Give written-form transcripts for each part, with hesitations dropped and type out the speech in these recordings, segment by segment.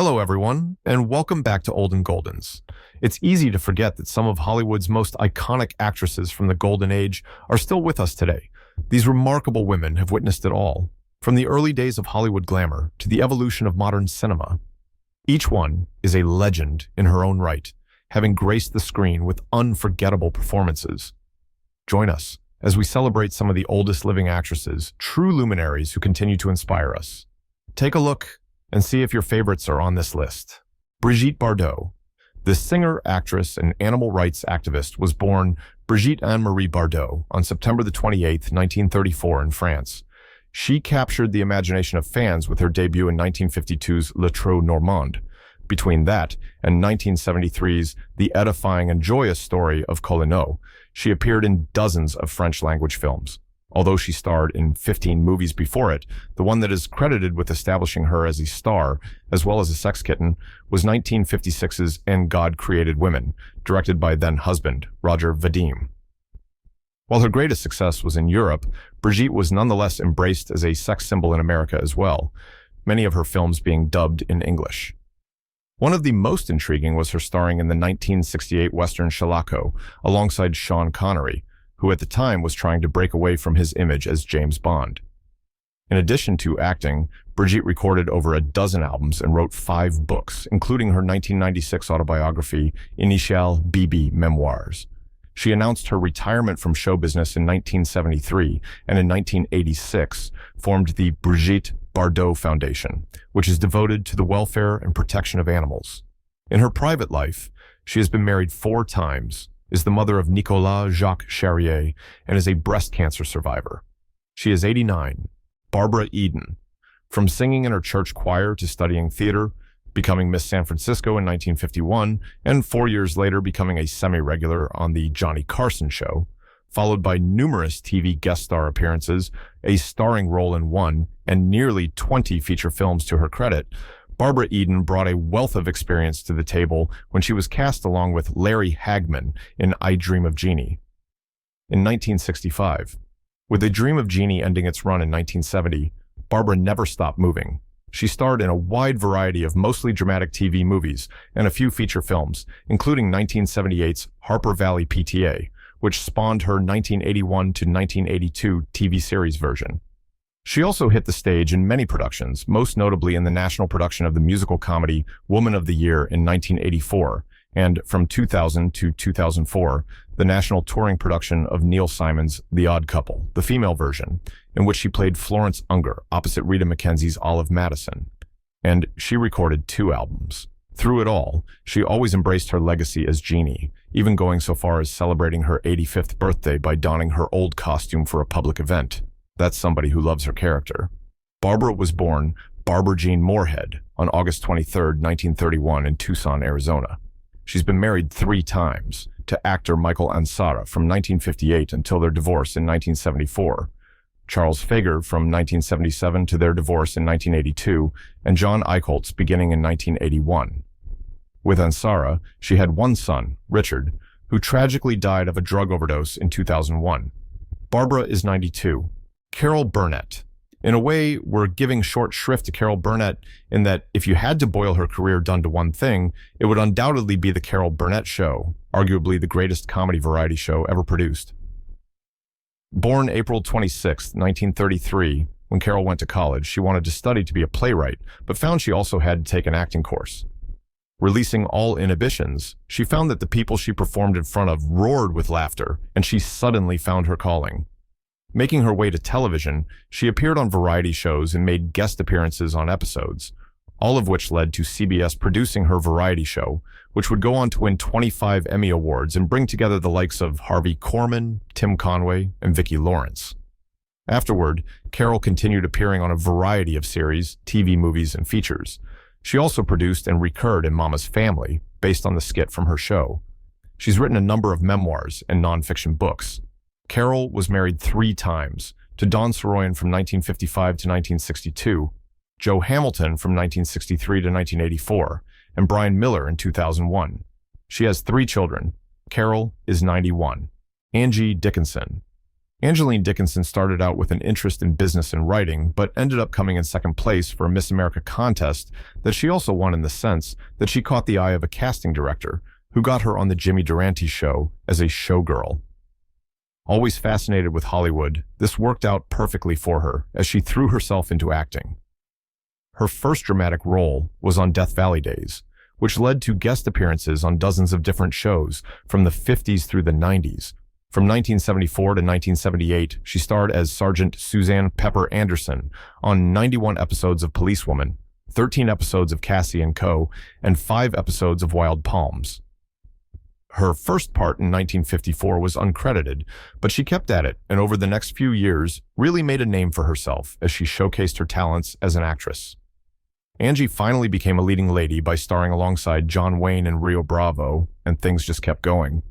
Hello, everyone, and welcome back to Olden Goldens. It's easy to forget that some of Hollywood's most iconic actresses from the Golden Age are still with us today. These remarkable women have witnessed it all, from the early days of Hollywood glamour to the evolution of modern cinema. Each one is a legend in her own right, having graced the screen with unforgettable performances. Join us as we celebrate some of the oldest living actresses, true luminaries who continue to inspire us. Take a look and see if your favorites are on this list. Brigitte Bardot. The singer, actress, and animal rights activist was born Brigitte Anne-Marie Bardot on September the 28th, 1934 in France. She captured the imagination of fans with her debut in 1952's Le Trou Normand. Between that and 1973's The Edifying and Joyous Story of Collinot, she appeared in dozens of French-language films. Although she starred in 15 movies before it, the one that is credited with establishing her as a star, as well as a sex kitten, was 1956's And God Created Women, directed by then-husband Roger Vadim. While her greatest success was in Europe, Brigitte was nonetheless embraced as a sex symbol in America as well, many of her films being dubbed in English. One of the most intriguing was her starring in the 1968 Western Shalako, alongside Sean Connery, who at the time was trying to break away from his image as James Bond. In addition to acting, Brigitte recorded over a dozen albums and wrote 5 books, including her 1996 autobiography, Initial BB Memoirs. She announced her retirement from show business in 1973, and in 1986 formed the Brigitte Bardot Foundation, which is devoted to the welfare and protection of animals. In her private life, she has been married 4 times, is the mother of Nicolas Jacques Charrier, and is a breast cancer survivor. She is 89. Barbara Eden. From singing in her church choir to studying theater, becoming Miss San Francisco in 1951, and 4 years later becoming a semi-regular on The Johnny Carson Show, followed by numerous TV guest star appearances, a starring role in 1, and nearly 20 feature films to her credit, Barbara Eden brought a wealth of experience to the table when she was cast along with Larry Hagman in I Dream of Jeannie in 1965. With A Dream of Jeannie ending its run in 1970, Barbara never stopped moving. She starred in a wide variety of mostly dramatic TV movies and a few feature films, including 1978's Harper Valley PTA, which spawned her 1981 to 1982 TV series version. She also hit the stage in many productions, most notably in the national production of the musical comedy Woman of the Year in 1984, and from 2000 to 2004, the national touring production of Neil Simon's The Odd Couple, the female version, in which she played Florence Unger opposite Rita McKenzie's Olive Madison. And she recorded 2 albums. Through it all, she always embraced her legacy as Jeannie, even going so far as celebrating her 85th birthday by donning her old costume for a public event. That's somebody who loves her character. Barbara was born Barbara Jean Moorhead on August 23, 1931 in Tucson, Arizona. She's been married 3 times, to actor Michael Ansara from 1958 until their divorce in 1974, Charles Fager from 1977 to their divorce in 1982, and John Eichholtz beginning in 1981. With Ansara, she had 1 son, Richard, who tragically died of a drug overdose in 2001. Barbara is 92. Carol Burnett. In a way, we're giving short shrift to Carol Burnett in that if you had to boil her career down to one thing, it would undoubtedly be The Carol Burnett Show, arguably the greatest comedy variety show ever produced. Born April 26, 1933, when Carol went to college, she wanted to study to be a playwright, but found she also had to take an acting course. Releasing all inhibitions, she found that the people she performed in front of roared with laughter, and she suddenly found her calling. Making her way to television, she appeared on variety shows and made guest appearances on episodes, all of which led to CBS producing her variety show, which would go on to win 25 Emmy Awards and bring together the likes of Harvey Korman, Tim Conway, and Vicki Lawrence. Afterward, Carol continued appearing on a variety of series, TV movies, and features. She also produced and recurred in Mama's Family, based on the skit from her show. She's written a number of memoirs and nonfiction books. Carol was married 3 times, to Dawn Soroyan from 1955 to 1962, Joe Hamilton from 1963 to 1984, and Brian Miller in 2001. She has 3 children. Carol is 91. Angie Dickinson. Angeline Dickinson started out with an interest in business and writing, but ended up coming in second place for a Miss America contest that she also won in the sense that she caught the eye of a casting director who got her on the Jimmy Durante show as a showgirl. Always fascinated with Hollywood, this worked out perfectly for her as she threw herself into acting. Her first dramatic role was on Death Valley Days, which led to guest appearances on dozens of different shows from the 50s through the 90s. From 1974 to 1978, she starred as Sergeant Suzanne Pepper Anderson on 91 episodes of Policewoman, 13 episodes of Cassie & Co., and 5 episodes of Wild Palms. Her first part in 1954 was uncredited, but she kept at it and over the next few years really made a name for herself as she showcased her talents as an actress. Angie finally became a leading lady by starring alongside John Wayne in Rio Bravo, and things just kept going.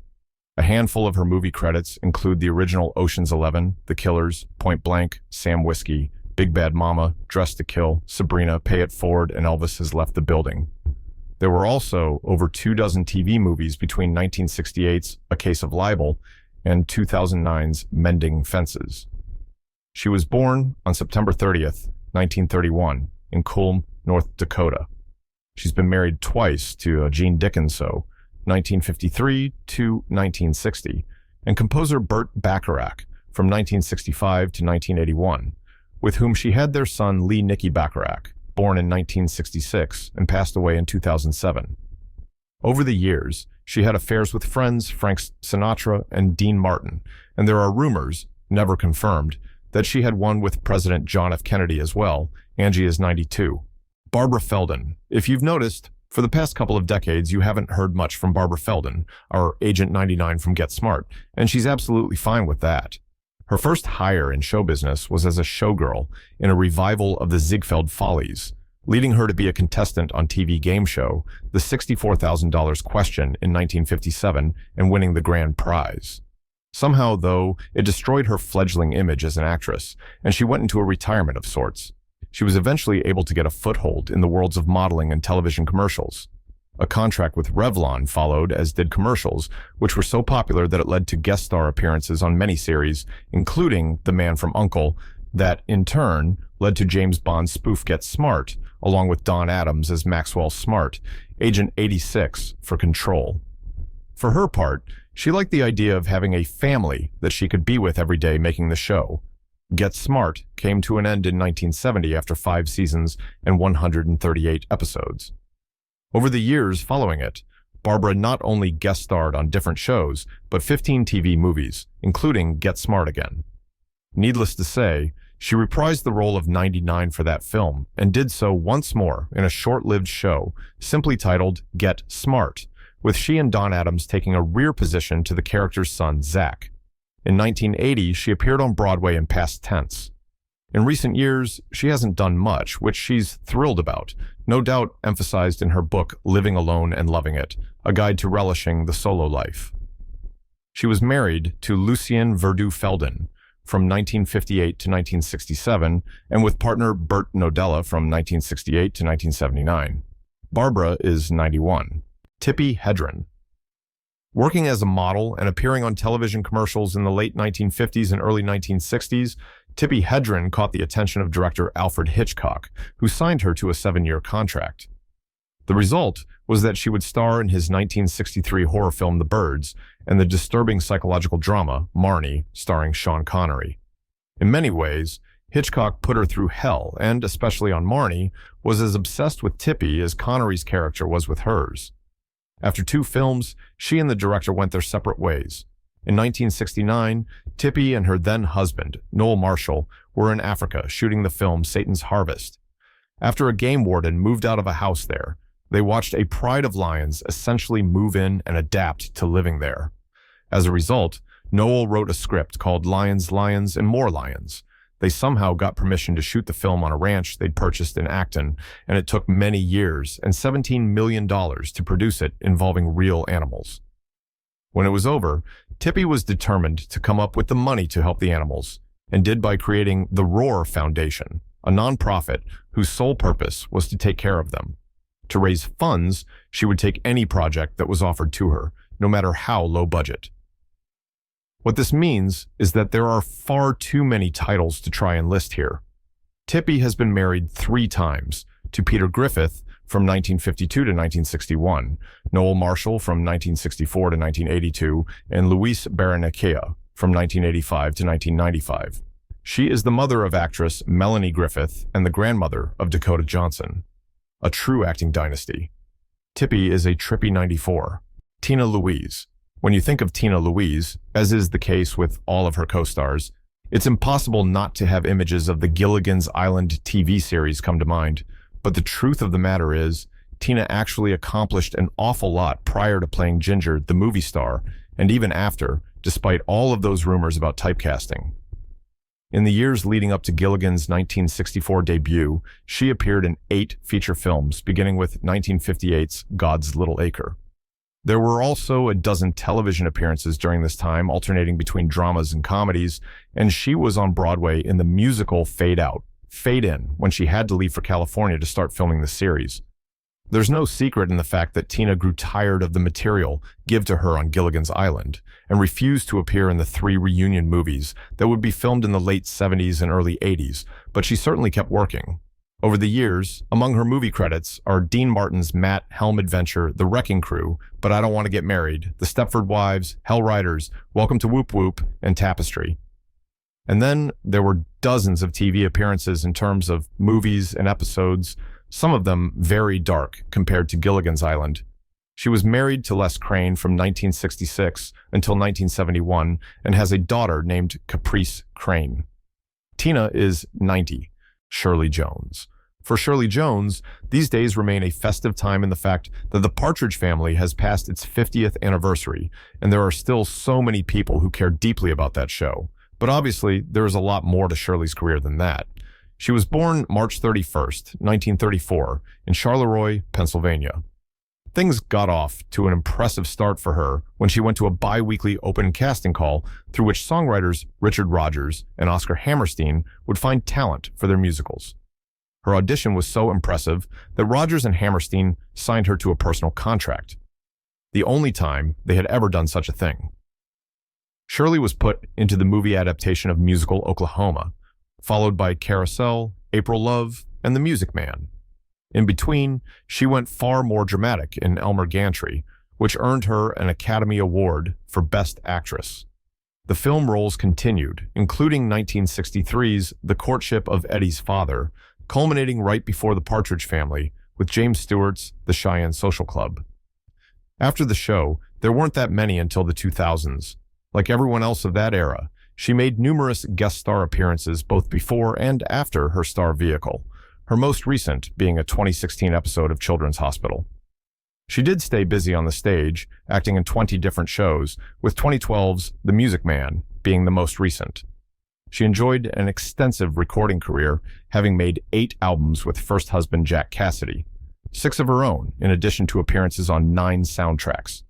A handful of her movie credits include the original Ocean's 11, The Killers, Point Blank, Sam Whiskey, Big Bad Mama, Dressed to Kill, Sabrina, Pay It Forward, and Elvis Has Left the Building. There were also over 24 TV movies between 1968's A Case of Libel and 2009's Mending Fences. She was born on September 30th, 1931, in Culm, North Dakota. She's been married twice to Gene Dickinson, 1953 to 1960, and composer Burt Bacharach from 1965 to 1981, with whom she had their son Lee Nicky Bacharach, born in 1966 and passed away in 2007. Over the years, she had affairs with friends Frank Sinatra and Dean Martin, and there are rumors, never confirmed, that she had one with President John F. Kennedy as well. Angie is 92. Barbara Feldon. If you've noticed, for the past couple of decades, you haven't heard much from Barbara Feldon, our Agent 99 from Get Smart, and she's absolutely fine with that. Her first hire in show business was as a showgirl in a revival of the Ziegfeld Follies, leading her to be a contestant on TV game show The $64,000 Question in 1957 and winning the grand prize. Somehow, though, it destroyed her fledgling image as an actress, and she went into a retirement of sorts. She was eventually able to get a foothold in the worlds of modeling and television commercials. A contract with Revlon followed, as did commercials, which were so popular that it led to guest star appearances on many series, including The Man from U.N.C.L.E., that, in turn, led to James Bond's spoof Get Smart, along with Don Adams as Maxwell Smart, Agent 86 for Control. For her part, she liked the idea of having a family that she could be with every day making the show. Get Smart came to an end in 1970 after 5 seasons and 138 episodes. Over the years following it, Barbara not only guest starred on different shows, but 15 TV movies, including Get Smart Again. Needless to say, she reprised the role of 99 for that film and did so once more in a short-lived show simply titled Get Smart, with she and Don Adams taking a rear position to the character's son, Zach. In 1980, she appeared on Broadway in past tense. In recent years, she hasn't done much, which she's thrilled about, no doubt emphasized in her book Living Alone and Loving It, a guide to relishing the solo life. She was married to Lucien Verdoux Feldon from 1958 to 1967, and with partner Burt Nodella from 1968 to 1979. Barbara is 91. Tippi Hedren. Working as a model and appearing on television commercials in the late 1950s and early 1960s, Tippi Hedren caught the attention of director Alfred Hitchcock, who signed her to a 7-year contract. The result was that she would star in his 1963 horror film The Birds and the disturbing psychological drama Marnie, starring Sean Connery. In many ways, Hitchcock put her through hell and, especially on Marnie, was as obsessed with Tippi as Connery's character was with hers. After 2 films, she and the director went their separate ways. In 1969, Tippi and her then-husband, Noel Marshall, were in Africa shooting the film Satan's Harvest. After a game warden moved out of a house there, they watched a pride of lions essentially move in and adapt to living there. As a result, Noel wrote a script called Lions, Lions, and More Lions. They somehow got permission to shoot the film on a ranch they'd purchased in Acton, and it took many years and $17 million to produce it involving real animals. When it was over, Tippi was determined to come up with the money to help the animals, and did by creating the Roar Foundation, a nonprofit whose sole purpose was to take care of them. To raise funds, she would take any project that was offered to her, no matter how low budget. What this means is that there are far too many titles to try and list here. Tippi has been married 3 times, to Peter Griffith from 1952 to 1961, Noel Marshall from 1964 to 1982, and Luis Barrenechea from 1985 to 1995. She is the mother of actress Melanie Griffith and the grandmother of Dakota Johnson. A true acting dynasty. Tippi is a trippy 94. Tina Louise. When you think of Tina Louise, as is the case with all of her co-stars, it's impossible not to have images of the Gilligan's Island TV series come to mind. But the truth of the matter is, Tina actually accomplished an awful lot prior to playing Ginger, the movie star, and even after, despite all of those rumors about typecasting. In the years leading up to Gilligan's 1964 debut, she appeared in 8 feature films, beginning with 1958's God's Little Acre. There were also a dozen television appearances during this time, alternating between dramas and comedies, and she was on Broadway in the musical Fade Out, Fade In, when she had to leave for California to start filming the series. There's no secret in the fact that Tina grew tired of the material given to her on Gilligan's Island and refused to appear in the 3 reunion movies that would be filmed in the late 70s and early 80s, but she certainly kept working. Over the years, among her movie credits are Dean Martin's Matt Helm adventure, The Wrecking Crew, But I Don't Want to Get Married, The Stepford Wives, Hell Riders, Welcome to Whoop Whoop, and Tapestry. And then there were dozens of TV appearances in terms of movies and episodes, some of them very dark compared to Gilligan's Island. She was married to Les Crane from 1966 until 1971 and has a daughter named Caprice Crane. Tina is 90, Shirley Jones. For Shirley Jones, these days remain a festive time in the fact that The Partridge Family has passed its 50th anniversary, and there are still so many people who care deeply about that show. But obviously, there is a lot more to Shirley's career than that. She was born March 31st, 1934, in Charleroi, Pennsylvania. Things got off to an impressive start for her when she went to a bi-weekly open casting call through which songwriters Richard Rodgers and Oscar Hammerstein would find talent for their musicals. Her audition was so impressive that Rodgers and Hammerstein signed her to a personal contract, the only time they had ever done such a thing. Shirley was put into the movie adaptation of musical Oklahoma, followed by Carousel, April Love, and The Music Man. In between, she went far more dramatic in Elmer Gantry, which earned her an Academy Award for Best Actress. The film roles continued, including 1963's The Courtship of Eddie's Father, culminating right before The Partridge Family with James Stewart's The Cheyenne Social Club. After the show, there weren't that many until the 2000s. Like everyone else of that era, she made numerous guest star appearances both before and after her star vehicle, her most recent being a 2016 episode of Children's Hospital. She did stay busy on the stage, acting in 20 different shows, with 2012's The Music Man being the most recent. She enjoyed an extensive recording career, having made 8 albums with first husband Jack Cassidy, 6 of her own, in addition to appearances on 9 soundtracks.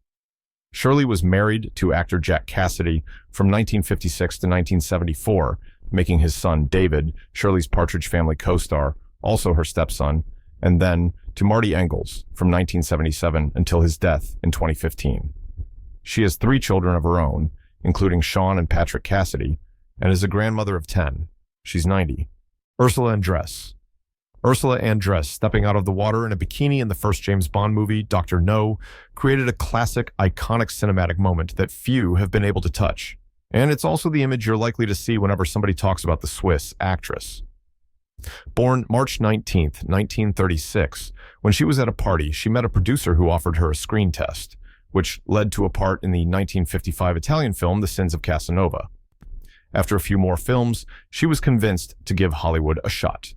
Shirley was married to actor Jack Cassidy from 1956 to 1974, making his son David, Shirley's Partridge Family co-star, also her stepson, and then to Marty Engels from 1977 until his death in 2015. She has 3 children of her own, including Sean and Patrick Cassidy, and is a grandmother of 10. She's 90. Ursula Andress. Ursula Andress, stepping out of the water in a bikini in the first James Bond movie, Dr. No, created a classic, iconic cinematic moment that few have been able to touch. And it's also the image you're likely to see whenever somebody talks about the Swiss actress. Born March 19, 1936, when she was at a party, she met a producer who offered her a screen test, which led to a part in the 1955 Italian film The Sins of Casanova. After a few more films, she was convinced to give Hollywood a shot.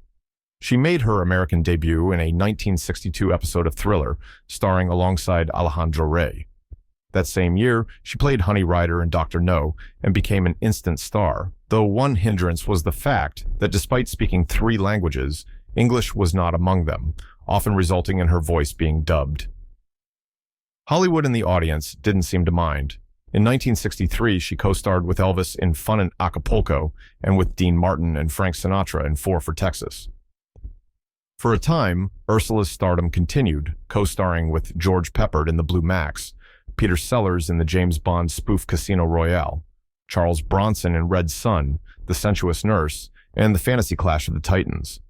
She made her American debut in a 1962 episode of Thriller, starring alongside Alejandro Rey. That same year, she played Honey Rider in Dr. No and became an instant star, though one hindrance was the fact that despite speaking 3 languages, English was not among them, often resulting in her voice being dubbed. Hollywood and the audience didn't seem to mind. In 1963, she co-starred with Elvis in Fun in Acapulco and with Dean Martin and Frank Sinatra in 4 for Texas. For a time, Ursula's stardom continued, co-starring with George Peppard in The Blue Max, Peter Sellers in the James Bond spoof Casino Royale, Charles Bronson in Red Sun, The Sensuous Nurse, and The Fantasy Clash of the Titans.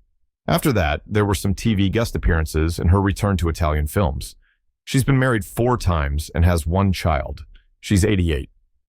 After that, there were some TV guest appearances and her return to Italian films. She's been married 4 times and has 1 child. She's 88.